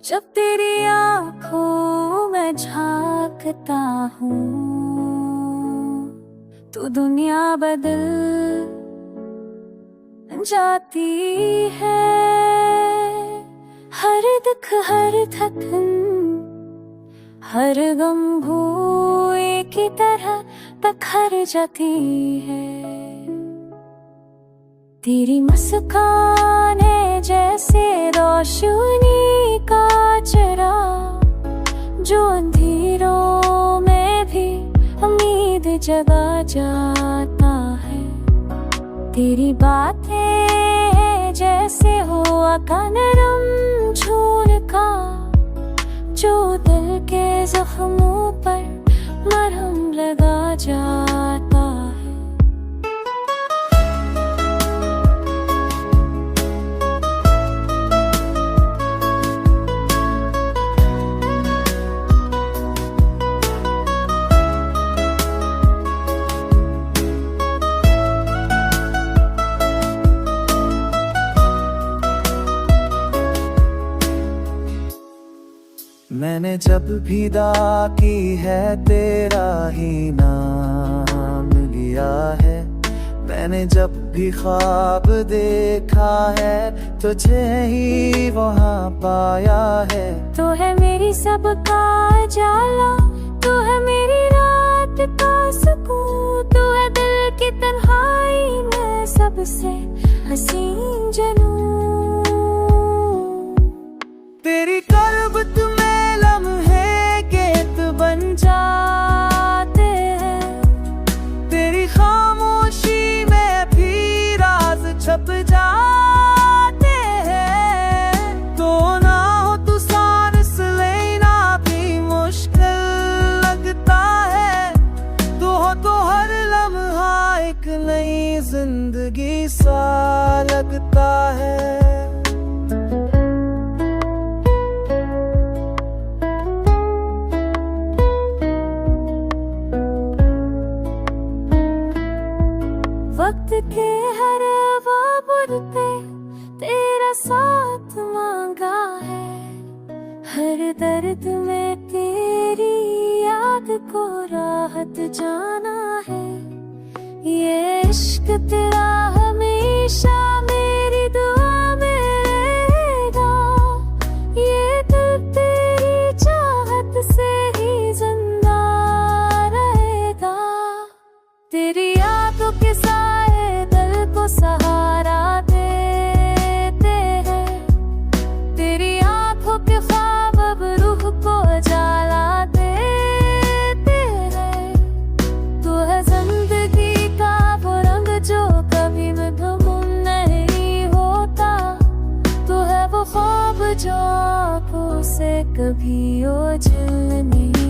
जब तेरी आंखों में झांकता हूँ तो दुनिया बदल जाती है। हर दुख हर थकन हर गम भूए की तरह बिखर जाती है। तेरी मुस्कान है जैसे रोशनी का चिराग जो अंधेरों में भी उम्मीद जगा जाता है। तेरी बातें जैसे हुआ का नरम झूल का जो दिल के जख्मों पर मरहम लगा जाता है। मैंने जब भी दुआ की है तेरा ही नाम लिया है। मैंने जब भी ख्वाब देखा है तुझे ही वहाँ पाया है। तू है मेरी सबका जाला, तू है मेरी रात का सुकून, तू है दिल की तन्हाई में सबसे हसीन जुनून। तेरी कर्ब तुम्हें लम्हे गेत बन जाते हैं, तेरी खामोशी में भी राज छप जाते हैं। तो ना हो तू सांस लेना भी मुश्किल लगता है, तो हो तो हर लम्हा एक नई जिंदगी सा लगता है। वक्त के हर वाबुर पे तेरा साथ मांगा है। हर दर्द में तेरी याद को राहत जाना है। ये इश्क तेरा हमेशा मेरी दुआ में रहेगा। ये दिल तेरी चाहत से ही जिंदा रहेगा। तेरी यादों के साए दिल को सहारा देते हैं। तेरी आंखों के ख्वाब अब रूह को उजाला देते हैं। तू है जिंदगी का वो रंग जो कभी मधुम नहीं होता। तू है वो ख्वाब जो आंखों से कभी ओझल नहीं